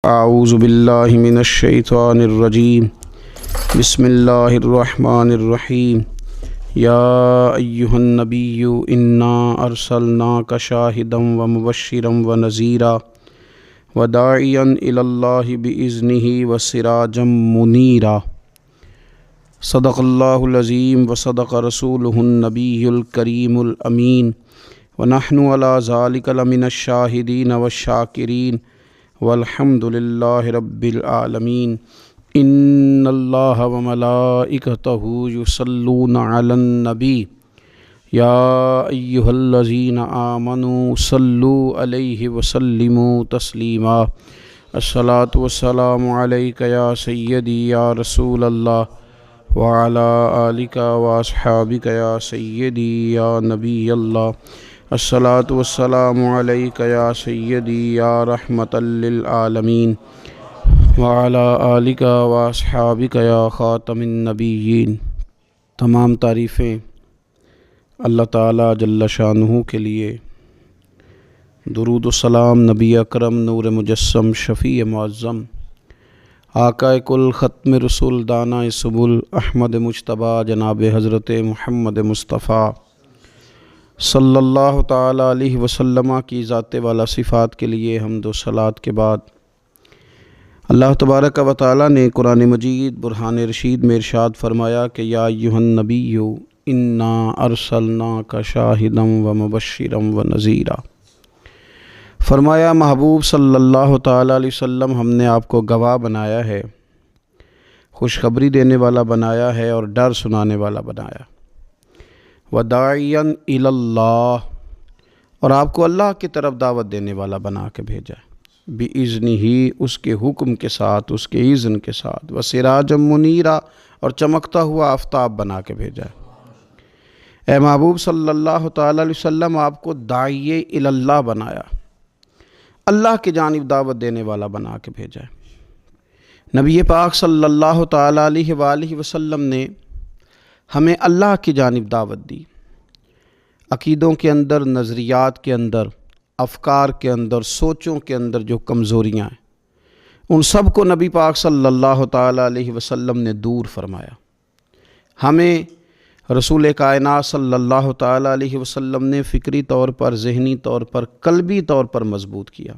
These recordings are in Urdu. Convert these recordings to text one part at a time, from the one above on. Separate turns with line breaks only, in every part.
اعوذ باللہ من الشیطان الرجیم بسم اللہ الرحمن الرحیم یا ایہا النبی انا ارسلناک شاہدا ومبشرا ونذیرا وداعیا الی اللہ باذنہ وسراجا منیرا صدق اللہ العظیم وصدق رسولہ النبی الکریم الامین ونحن علی ذلک لمن الشاہدین والشاکرین والحمد للہ رب العالمین ان اللہ وملائکتہ یصلون علی النبی یا ایہا الذین آمنوا صلوا علیہ وسلموا تسلیما الصلاۃ والسلام علیک یا سیدی یا رسول اللہ وعلی آلک واصحابک یا سیدی یا نبی اللہ الصلاۃ والسلام علیک یا سیدی یا رحمۃ للعالمین وعلی آلک واصحابک یا خاتم النبیین۔ تمام تعریفیں اللہ تعالیٰ جل شانہ کے لیے، درود و سلام نبی اکرم نور مجسم شفیع معظم آقا کل ختم رسول دانہ سبل احمد مجتبیٰ جناب حضرت محمد مصطفیٰ صلی اللہ تعالیٰ علیہ وسلم کی ذات والا صفات کے لیے حمد و صلوات کے بعد اللہ تبارک و تعالیٰ نے قرآن مجید برہان رشید میں ارشاد فرمایا کہ یا ایھا النبی انا ارسلناک شاہدا ومبشرا ونذیرا۔ فرمایا محبوب صلی اللہ تعالیٰ علیہ وسلم ہم نے آپ کو گواہ بنایا ہے، خوشخبری دینے والا بنایا ہے اور ڈر سنانے والا بنایا، وداعیا الی اللہ، اور آپ کو اللہ کی طرف دعوت دینے والا بنا کے بھیجا ہے، بِإِذْنِهِ، اس کے حکم کے ساتھ، اس کے اذن کے ساتھ، وسراجا منیرا، اور چمکتا ہوا آفتاب بنا کے بھیجا ہے۔ اے محبوب صلی اللہ تعالیٰ علیہ وسلم آپ کو داعی الی اللہ بنایا، اللہ کی جانب دعوت دینے والا بنا کے بھیجا ہے۔ نبی پاک صلی اللہ تعالیٰ علیہ وآلہ وسلم نے ہمیں اللہ کی جانب دعوت دی۔ عقیدوں کے اندر، نظریات کے اندر، افکار کے اندر، سوچوں کے اندر جو کمزوریاں ہیں ان سب کو نبی پاک صلی اللہ تعالیٰ علیہ وسلم نے دور فرمایا۔ ہمیں رسول کائنات صلی اللہ تعالیٰ علیہ وسلم نے فکری طور پر، ذہنی طور پر، قلبی طور پر مضبوط کیا۔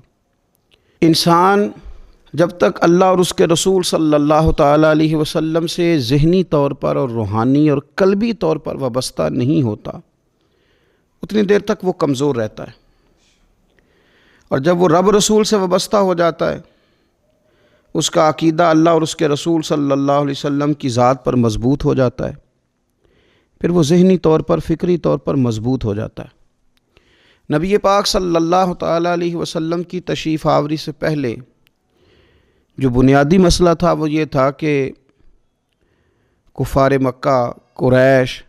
انسان جب تک اللہ اور اس کے رسول صلی اللہ تعالیٰ علیہ وسلم سے ذہنی طور پر اور روحانی اور قلبی طور پر وابستہ نہیں ہوتا اتنی دیر تک وہ کمزور رہتا ہے، اور جب وہ رب رسول سے وابستہ ہو جاتا ہے، اس کا عقیدہ اللہ اور اس کے رسول صلی اللہ علیہ وسلم کی ذات پر مضبوط ہو جاتا ہے، پھر وہ ذہنی طور پر، فکری طور پر مضبوط ہو جاتا ہے۔ نبی پاک صلی اللہ تعالیٰ علیہ وسلم کی تشریف آوری سے پہلے جو بنیادی مسئلہ تھا وہ یہ تھا کہ کفار مکہ، قریش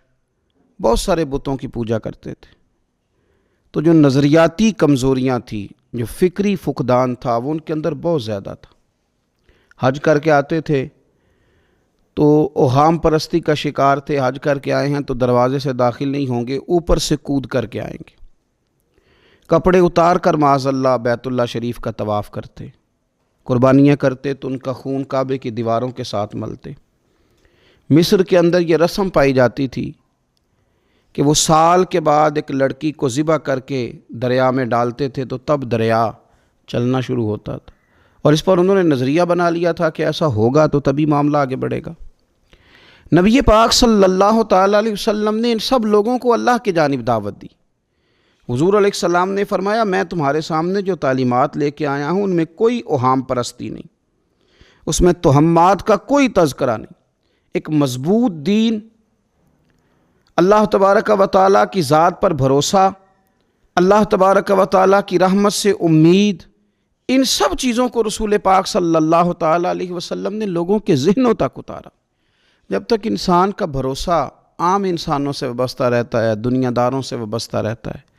بہت سارے بتوں کی پوجا کرتے تھے، تو جو نظریاتی کمزوریاں تھیں، جو فکری فقدان تھا، وہ ان کے اندر بہت زیادہ تھا۔ حج کر کے آتے تھے تو اوہام پرستی کا شکار تھے، حج کر کے آئے ہیں تو دروازے سے داخل نہیں ہوں گے، اوپر سے کود کر کے آئیں گے، کپڑے اتار کر معاذ اللہ بیت اللہ شریف کا طواف کرتے، قربانیاں کرتے تو ان کا خون کعبے کی دیواروں کے ساتھ ملتے۔ مصر کے اندر یہ رسم پائی جاتی تھی کہ وہ سال کے بعد ایک لڑکی کو ذبح کر کے دریا میں ڈالتے تھے تو تب دریا چلنا شروع ہوتا تھا، اور اس پر انہوں نے نظریہ بنا لیا تھا کہ ایسا ہوگا تو تبھی معاملہ آگے بڑھے گا۔ نبی پاک صلی اللہ تعالیٰ علیہ وسلم نے ان سب لوگوں کو اللہ کی جانب دعوت دی۔ حضور علیہ السلام نے فرمایا میں تمہارے سامنے جو تعلیمات لے کے آیا ہوں ان میں کوئی اوہام پرستی نہیں، اس میں توہمات کا کوئی تذکرہ نہیں، ایک مضبوط دین، اللہ تبارک و تعالیٰ کی ذات پر بھروسہ، اللہ تبارک و تعالیٰ کی رحمت سے امید، ان سب چیزوں کو رسول پاک صلی اللہ تعالیٰ علیہ وسلم نے لوگوں کے ذہنوں تک اتارا۔ جب تک انسان کا بھروسہ عام انسانوں سے وابستہ رہتا ہے، دنیا داروں سے وابستہ رہتا ہے،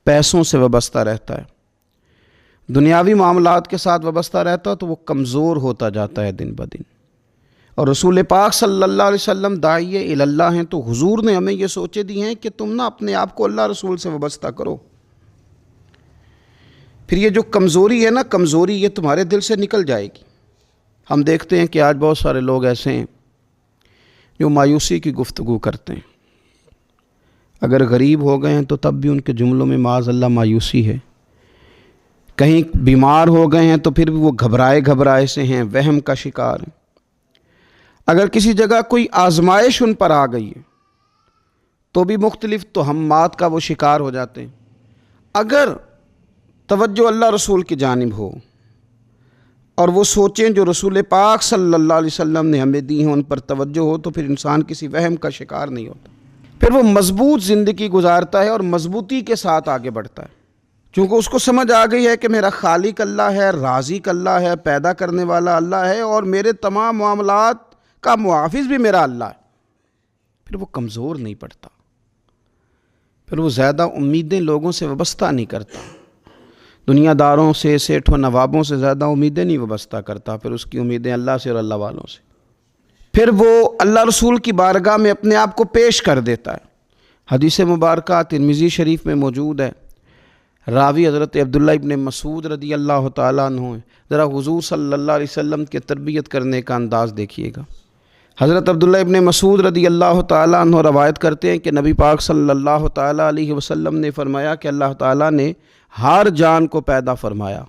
پیسوں سے وابستہ رہتا ہے، دنیاوی معاملات کے ساتھ وابستہ رہتا ہے، تو وہ کمزور ہوتا جاتا ہے دن بدن۔ اور رسول پاک صلی اللہ علیہ وسلم داعی الی اللہ ہیں، تو حضور نے ہمیں یہ سوچے دی ہیں کہ تم نہ اپنے آپ کو اللہ رسول سے وابستہ کرو، پھر یہ جو کمزوری ہے نا، کمزوری یہ تمہارے دل سے نکل جائے گی۔ ہم دیکھتے ہیں کہ آج بہت سارے لوگ ایسے ہیں جو مایوسی کی گفتگو کرتے ہیں۔ اگر غریب ہو گئے ہیں تو تب بھی ان کے جملوں میں معاذ اللہ مایوسی ہے، کہیں بیمار ہو گئے ہیں تو پھر بھی وہ گھبرائے سے ہیں، وہم کا شکار ہیں۔ اگر کسی جگہ کوئی آزمائش ان پر آ گئی ہے تو بھی مختلف توہمات کا وہ شکار ہو جاتے ہیں۔ اگر توجہ اللہ رسول کی جانب ہو اور وہ سوچیں جو رسول پاک صلی اللہ علیہ وسلم نے ہمیں دی ہیں، ان پر توجہ ہو، تو پھر انسان کسی وہم کا شکار نہیں ہوتا، پھر وہ مضبوط زندگی گزارتا ہے اور مضبوطی کے ساتھ آگے بڑھتا ہے، چونکہ اس کو سمجھ آ گئی ہے کہ میرا خالق اللہ ہے، رازق اللہ ہے، پیدا کرنے والا اللہ ہے، اور میرے تمام معاملات کا محافظ بھی میرا اللہ ہے۔ پھر وہ کمزور نہیں پڑتا، پھر وہ زیادہ امیدیں لوگوں سے وابستہ نہیں کرتا، دنیا داروں سے، سیٹھوں نوابوں سے زیادہ امیدیں نہیں وابستہ کرتا، پھر اس کی امیدیں اللہ سے اور اللہ والوں سے۔ پھر وہ اللہ رسول کی بارگاہ میں اپنے آپ کو پیش کر دیتا ہے۔ حدیث مبارکہ ترمذی شریف میں موجود ہے، راوی حضرت عبداللہ ابن مسعود رضی اللہ تعالیٰ عنہ ہیں۔ ذرا حضور صلی اللہ علیہ وسلم کے تربیت کرنے کا انداز دیکھیے گا۔ حضرت عبداللہ ابن مسعود رضی اللہ تعالیٰ عنہ روایت کرتے ہیں کہ نبی پاک صلی اللہ تعالیٰ علیہ وسلم نے فرمایا کہ اللہ تعالیٰ نے ہر جان کو پیدا فرمایا،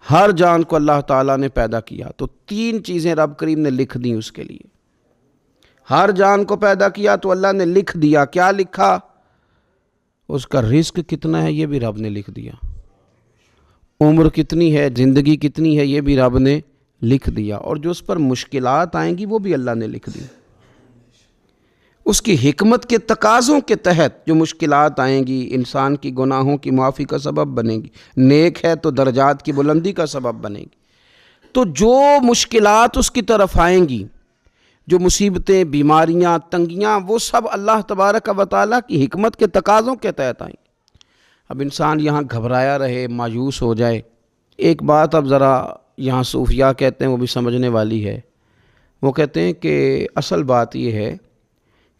ہر جان کو اللہ تعالیٰ نے پیدا کیا، تو 3 چیزیں رب کریم نے لکھ دیں اس کے لیے۔ ہر جان کو پیدا کیا تو اللہ نے لکھ دیا، کیا لکھا؟ اس کا رزق کتنا ہے یہ بھی رب نے لکھ دیا، عمر کتنی ہے، زندگی کتنی ہے یہ بھی رب نے لکھ دیا، اور جو اس پر مشکلات آئیں گی وہ بھی اللہ نے لکھ دی۔ اس کی حکمت کے تقاضوں کے تحت جو مشکلات آئیں گی انسان کی گناہوں کی معافی کا سبب بنے گی، نیک ہے تو درجات کی بلندی کا سبب بنے گی۔ تو جو مشکلات اس کی طرف آئیں گی، جو مصیبتیں، بیماریاں، تنگیاں، وہ سب اللہ تبارک و تعالیٰ کی حکمت کے تقاضوں کے تحت آئیں گی۔ اب انسان یہاں گھبرایا رہے، مایوس ہو جائے۔ ایک بات اب ذرا یہاں صوفیاء کہتے ہیں، وہ بھی سمجھنے والی ہے۔ وہ کہتے ہیں کہ اصل بات یہ ہے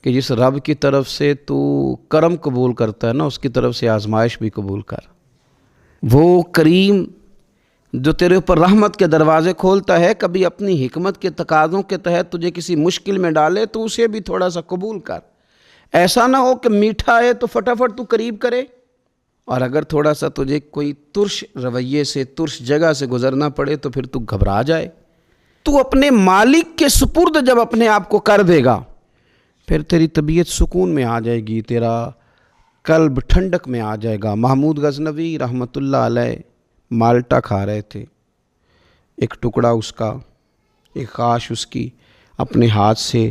کہ جس رب کی طرف سے تو کرم قبول کرتا ہے نا، اس کی طرف سے آزمائش بھی قبول کر۔ وہ کریم جو تیرے اوپر رحمت کے دروازے کھولتا ہے، کبھی اپنی حکمت کے تقاضوں کے تحت تجھے کسی مشکل میں ڈالے تو اسے بھی تھوڑا سا قبول کر۔ ایسا نہ ہو کہ میٹھا ہے تو فٹافٹ تو قریب کرے، اور اگر تھوڑا سا تجھے کوئی ترش رویے سے، ترش جگہ سے گزرنا پڑے تو پھر تو گھبرا جائے۔ تو اپنے مالک کے سپرد جب اپنے آپ کو کر دے گا، پھر تیری طبیعت سکون میں آ جائے گی، تیرا قلب ٹھنڈک میں آ جائے گا۔ محمود غزنوی رحمۃ اللہ علیہ مالٹا کھا رہے تھے، ایک ٹکڑا اس کا، ایک خاش اس کی اپنے ہاتھ سے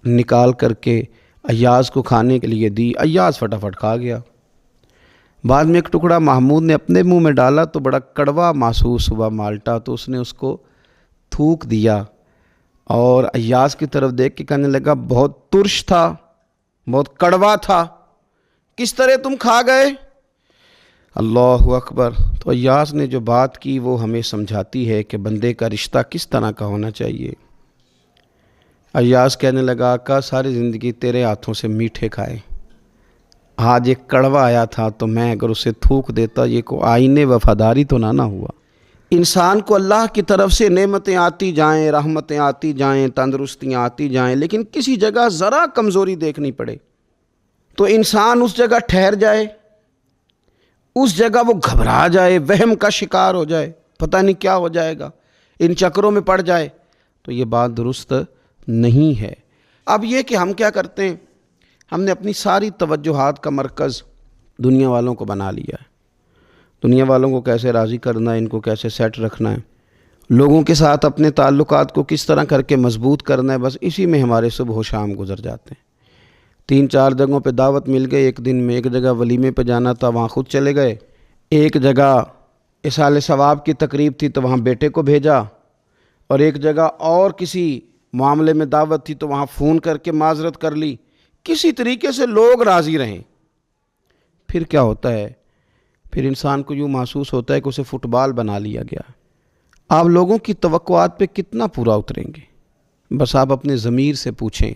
نکال کر کے ایاز کو کھانے کے لیے دی، ایاز فٹافٹ کھا گیا۔ بعد میں ایک ٹکڑا محمود نے اپنے منہ میں ڈالا تو بڑا کڑوا محسوس ہوا مالٹا، تو اس نے اس کو تھوک دیا اور ایاز کی طرف دیکھ کے کہنے لگا بہت ترش تھا، بہت کڑوا تھا، کس طرح تم کھا گئے؟ اللہ اکبر۔ تو ایاز نے جو بات کی وہ ہمیں سمجھاتی ہے کہ بندے کا رشتہ کس طرح کا ہونا چاہیے۔ ایاز کہنے لگا آقا ساری زندگی تیرے ہاتھوں سے میٹھے کھائے، آج ایک کڑوا آیا تھا تو میں اگر اسے تھوک دیتا، یہ کو آئین وفاداری تو نہ ہوا۔ انسان کو اللہ کی طرف سے نعمتیں آتی جائیں، رحمتیں آتی جائیں، تندرستیاں آتی جائیں، لیکن کسی جگہ ذرا کمزوری دیکھنی پڑے تو انسان اس جگہ ٹھہر جائے، اس جگہ وہ گھبرا جائے، وہم کا شکار ہو جائے، پتہ نہیں کیا ہو جائے گا، ان چکروں میں پڑ جائے، تو یہ بات درست نہیں ہے۔ اب یہ کہ ہم کیا کرتے ہیں، ہم نے اپنی ساری توجہات کا مرکز دنیا والوں کو بنا لیا ہے۔ دنیا والوں کو کیسے راضی کرنا ہے، ان کو کیسے سیٹ رکھنا ہے، لوگوں کے ساتھ اپنے تعلقات کو کس طرح کر کے مضبوط کرنا ہے، بس اسی میں ہمارے صبح و شام گزر جاتے ہیں۔ 3-4 جگہوں پہ دعوت مل گئی، ایک دن میں ایک جگہ ولیمے پہ جانا تھا وہاں خود چلے گئے، ایک جگہ اصال ثواب کی تقریب تھی تو وہاں بیٹے کو بھیجا، اور ایک جگہ اور کسی معاملے میں دعوت تھی تو وہاں فون کر کے معذرت کر لی۔ کسی طریقے سے لوگ راضی رہیں۔ پھر کیا ہوتا ہے، پھر انسان کو یوں محسوس ہوتا ہے کہ اسے فٹ بال بنا لیا گیا۔ آپ لوگوں کی توقعات پہ کتنا پورا اتریں گے؟ بس آپ اپنے ضمیر سے پوچھیں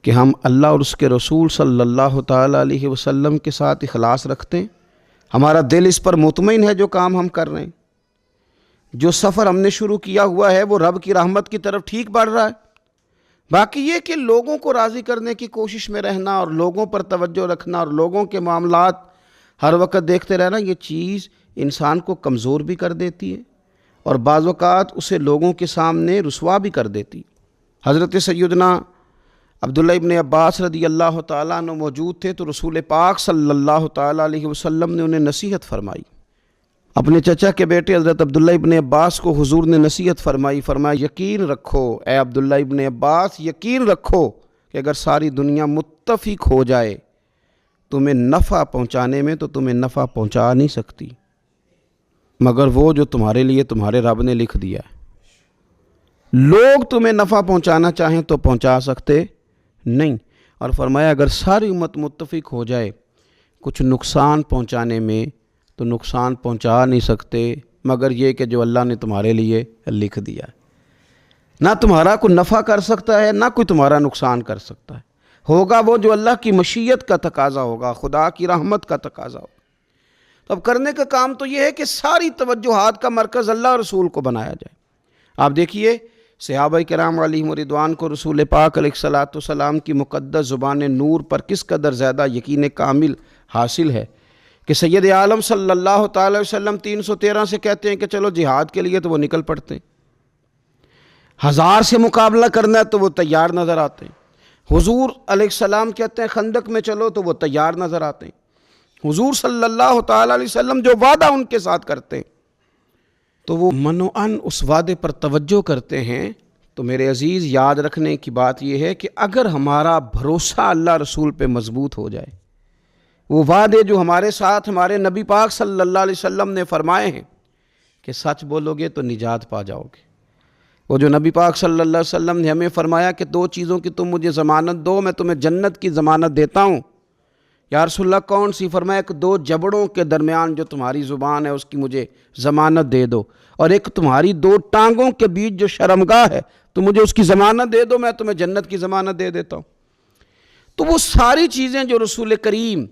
کہ ہم اللہ اور اس کے رسول صلی اللہ تعالیٰ علیہ وسلم کے ساتھ اخلاص رکھتے ہیں، ہمارا دل اس پر مطمئن ہے جو کام ہم کر رہے ہیں؟ جو سفر ہم نے شروع کیا ہوا ہے وہ رب کی رحمت کی طرف ٹھیک بڑھ رہا ہے؟ باقی یہ کہ لوگوں کو راضی کرنے کی کوشش میں رہنا اور لوگوں پر توجہ رکھنا اور لوگوں کے معاملات ہر وقت دیکھتے رہنا، یہ چیز انسان کو کمزور بھی کر دیتی ہے اور بعض اوقات اسے لوگوں کے سامنے رسوا بھی کر دیتی۔ حضرت سیدنا عبداللہ ابن عباس رضی اللہ تعالیٰ عنہ موجود تھے تو رسول پاک صلی اللہ تعالیٰ علیہ وسلم نے انہیں نصیحت فرمائی۔ اپنے چچا کے بیٹے حضرت عبداللہ ابن عباس کو حضور نے نصیحت فرمائی، فرمایا یقین رکھو اے عبداللہ ابن عباس، یقین رکھو کہ اگر ساری دنیا متفق ہو جائے تمہیں نفع پہنچانے میں تو تمہیں نفع پہنچا نہیں سکتی مگر وہ جو تمہارے لیے تمہارے رب نے لکھ دیا ہے۔ لوگ تمہیں نفع پہنچانا چاہیں تو پہنچا سکتے نہیں، اور فرمایا اگر ساری امت متفق ہو جائے کچھ نقصان پہنچانے میں تو نقصان پہنچا نہیں سکتے مگر یہ کہ جو اللہ نے تمہارے لیے لکھ دیا ہے۔ نہ تمہارا کوئی نفع کر سکتا ہے نہ کوئی تمہارا نقصان کر سکتا ہے، ہوگا وہ جو اللہ کی مشیت کا تقاضا ہوگا، خدا کی رحمت کا تقاضا ہوگا۔ تو اب کرنے کا کام تو یہ ہے کہ ساری توجہات کا مرکز اللہ اور رسول کو بنایا جائے۔ آپ دیکھیے صحابہ کرام علیہم رضوان کو رسول پاک علیہ الصلاۃ والسلام کی مقدس زبان نور پر کس قدر زیادہ یقین کامل حاصل ہے کہ سید عالم صلی اللہ تعالی وسلم 313 سے کہتے ہیں کہ چلو جہاد کے لیے تو وہ نکل پڑتے ہیں، 1000 سے مقابلہ کرنا ہے تو وہ تیار نظر آتے ہیں۔ حضور علیہ السلام کہتے ہیں خندق میں چلو تو وہ تیار نظر آتے ہیں۔ حضور صلی اللہ تعالی علیہ وسلم جو وعدہ ان کے ساتھ کرتے ہیں تو وہ منوعاً اس وعدے پر توجہ کرتے ہیں۔ تو میرے عزیز یاد رکھنے کی بات یہ ہے کہ اگر ہمارا بھروسہ اللہ رسول پہ مضبوط ہو جائے، وہ وعدے جو ہمارے ساتھ ہمارے نبی پاک صلی اللہ علیہ وسلم نے فرمائے ہیں کہ سچ بولو گے تو نجات پا جاؤ گے، وہ جو نبی پاک صلی اللہ علیہ وسلم نے ہمیں فرمایا کہ 2 چیزوں کی تم مجھے ضمانت دو، میں تمہیں جنت کی ضمانت دیتا ہوں۔ یا رسول اللہ کون سی؟ فرمایا کہ 2 جبڑوں کے درمیان جو تمہاری زبان ہے اس کی مجھے ضمانت دے دو، اور ایک تمہاری 2 ٹانگوں کے بیچ جو شرمگاہ ہے تو مجھے اس کی ضمانت دے دو، میں تمہیں جنت کی ضمانت دے دیتا ہوں۔ تو وہ ساری چیزیں جو رسول کریم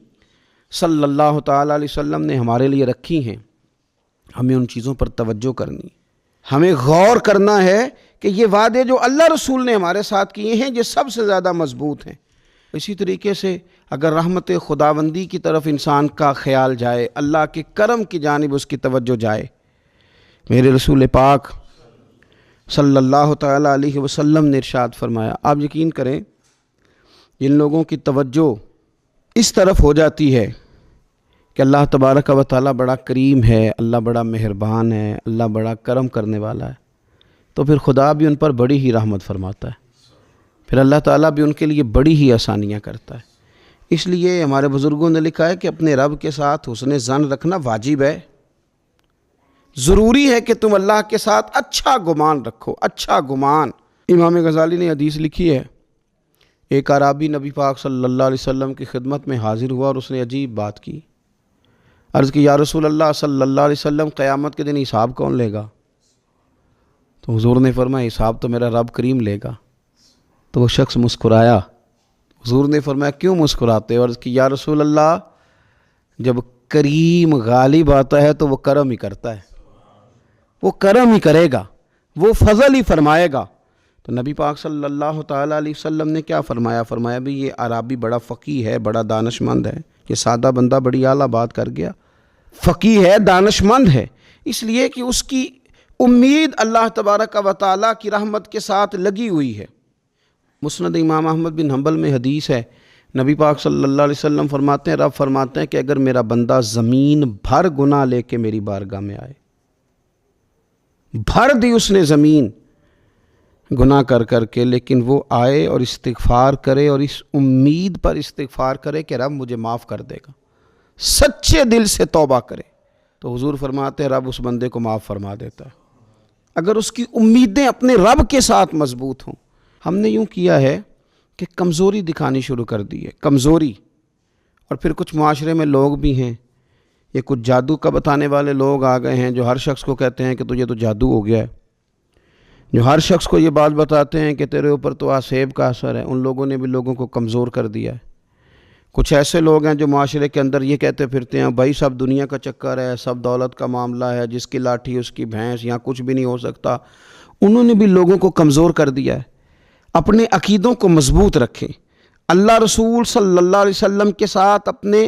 صلی اللہ تعالیٰ علیہ وسلم نے ہمارے لیے رکھی ہیں، ہمیں ان چیزوں پر توجہ کرنی، ہمیں غور کرنا ہے کہ یہ وعدے جو اللہ رسول نے ہمارے ساتھ کیے ہیں یہ سب سے زیادہ مضبوط ہیں۔ اسی طریقے سے اگر رحمت خداوندی کی طرف انسان کا خیال جائے، اللہ کے کرم کی جانب اس کی توجہ جائے، میرے رسول پاک صلی اللہ تعالیٰ علیہ وسلم نے ارشاد فرمایا، آپ یقین کریں جن لوگوں کی توجہ اس طرف ہو جاتی ہے کہ اللہ تبارک و تعالیٰ بڑا کریم ہے، اللہ بڑا مہربان ہے، اللہ بڑا کرم کرنے والا ہے، تو پھر خدا بھی ان پر بڑی ہی رحمت فرماتا ہے، پھر اللہ تعالیٰ بھی ان کے لیے بڑی ہی آسانیاں کرتا ہے۔ اس لیے ہمارے بزرگوں نے لکھا ہے کہ اپنے رب کے ساتھ حسن ظن رکھنا واجب ہے، ضروری ہے کہ تم اللہ کے ساتھ اچھا گمان رکھو، اچھا گمان۔ امام غزالی نے حدیث لکھی ہے، ایک اعرابی نبی پاک صلی اللہ علیہ وسلم کی خدمت میں حاضر ہوا اور اس نے عجیب بات کی، عرض کی یا رسول اللہ صلی اللہ علیہ وسلم قیامت کے دن حساب کون لے گا؟ تو حضور نے فرمایا حساب تو میرا رب کریم لے گا۔ تو وہ شخص مسکرایا، حضور نے فرمایا کیوں مسکراتے ہو؟ عرض کی یا رسول اللہ جب کریم غالب آتا ہے تو وہ کرم ہی کرتا ہے، وہ کرم ہی کرے گا، وہ فضل ہی فرمائے گا۔ تو نبی پاک صلی اللہ تعالیٰ علیہ وسلم نے کیا فرمایا؟ فرمایا بھی یہ عرابی بڑا فقیہ ہے، بڑا دانش مند ہے، یہ سادہ بندہ بڑی اعلیٰ بات کر گیا، فقیہ ہے، دانش مند ہے، اس لیے کہ اس کی امید اللہ تبارک و تعالیٰ کی رحمت کے ساتھ لگی ہوئی ہے۔ مسند امام احمد بن حنبل میں حدیث ہے، نبی پاک صلی اللہ علیہ وسلم فرماتے ہیں، رب فرماتے ہیں کہ اگر میرا بندہ زمین بھر گناہ لے کے میری بارگاہ میں آئے، بھر دی اس نے زمین گناہ کر کر کے، لیکن وہ آئے اور استغفار کرے اور اس امید پر استغفار کرے کہ رب مجھے معاف کر دے گا، سچے دل سے توبہ کرے، تو حضور فرماتے ہیں رب اس بندے کو معاف فرما دیتا ہے، اگر اس کی امیدیں اپنے رب کے ساتھ مضبوط ہوں۔ ہم نے یوں کیا ہے کہ کمزوری دکھانی شروع کر دی ہے، کمزوری، اور پھر کچھ معاشرے میں لوگ بھی ہیں، یہ کچھ جادو کا بتانے والے لوگ آ گئے ہیں جو ہر شخص کو کہتے ہیں کہ تجھے تو جادو ہو گیا ہے، جو ہر شخص کو یہ بات بتاتے ہیں کہ تیرے اوپر تو آسیب کا اثر ہے۔ ان لوگوں نے بھی لوگوں کو کمزور کر دیا ہے۔ کچھ ایسے لوگ ہیں جو معاشرے کے اندر یہ کہتے پھرتے ہیں بھائی سب دنیا کا چکر ہے، سب دولت کا معاملہ ہے، جس کی لاٹھی اس کی بھینس، یہاں کچھ بھی نہیں ہو سکتا۔ انہوں نے بھی لوگوں کو کمزور کر دیا ہے۔ اپنے عقیدوں کو مضبوط رکھیں، اللہ رسول صلی اللہ علیہ وسلم کے ساتھ اپنے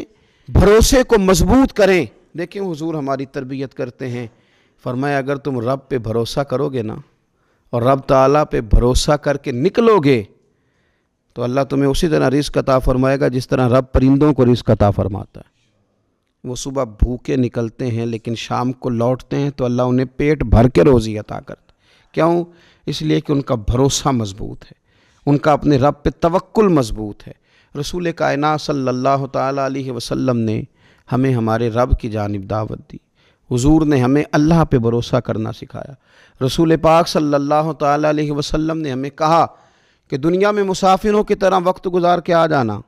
بھروسے کو مضبوط کریں۔ دیکھیں حضور ہماری تربیت کرتے ہیں، فرمایا اگر تم رب پہ بھروسہ کرو گے نا اور رب تعالیٰ پہ بھروسہ کر کے نکلو گے تو اللہ تمہیں اسی طرح رزق عطا فرمائے گا جس طرح رب پرندوں کو رزق عطا فرماتا ہے۔ وہ صبح بھوکے نکلتے ہیں لیکن شام کو لوٹتے ہیں تو اللہ انہیں پیٹ بھر کے روزی عطا کرتا ہے۔ کیوں؟ اس لیے کہ ان کا بھروسہ مضبوط ہے، ان کا اپنے رب پہ توکل مضبوط ہے۔ رسول کائنات صلی اللہ تعالیٰ علیہ وسلم نے ہمیں ہمارے رب کی جانب دعوت دی، حضور نے ہمیں اللہ پہ بھروسہ کرنا سکھایا۔ رسول پاک صلی اللہ تعالیٰ علیہ وسلم نے ہمیں کہا کہ دنیا میں مسافروں کی طرح وقت گزار کے آ جانا،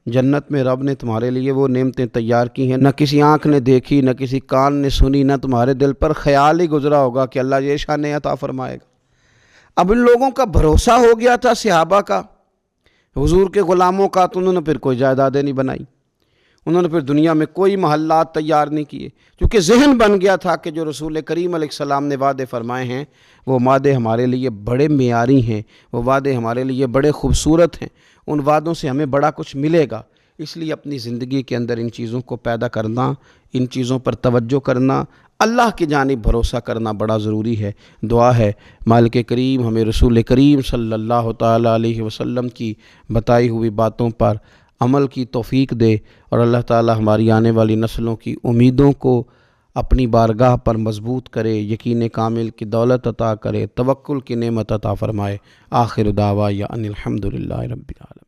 جنت میں رب نے تمہارے لیے وہ نعمتیں تیار کی ہیں نہ کسی آنکھ نے دیکھی، نہ کسی کان نے سنی، نہ تمہارے دل پر خیال ہی گزرا ہوگا کہ اللہ یہ شان عطا فرمائے گا۔ اب ان لوگوں کا بھروسہ ہو گیا تھا صحابہ کا، حضور کے غلاموں کا، تو انہوں نے پھر کوئی جائیدادیں نہیں بنائی، انہوں نے پھر دنیا میں کوئی محلات تیار نہیں کیے، کیونکہ ذہن بن گیا تھا کہ جو رسول کریم علیہ السلام نے وعدے فرمائے ہیں وہ وعدے ہمارے لیے بڑے معیاری ہیں، وہ وعدے ہمارے لیے بڑے خوبصورت ہیں، ان وعدوں سے ہمیں بڑا کچھ ملے گا۔ اس لیے اپنی زندگی کے اندر ان چیزوں کو پیدا کرنا، ان چیزوں پر توجہ کرنا، اللہ کی جانب بھروسہ کرنا بڑا ضروری ہے۔ دعا ہے مالک کریم ہمیں رسول کریم صلی اللہ تعالیٰ علیہ وسلم کی بتائی ہوئی باتوں پر عمل کی توفیق دے، اور اللہ تعالیٰ ہماری آنے والی نسلوں کی امیدوں کو اپنی بارگاہ پر مضبوط کرے، یقین کامل کی دولت عطا کرے، توکل کی نعمت عطا فرمائے۔ آخر دعوانا ان الحمد للہ رب العالمین۔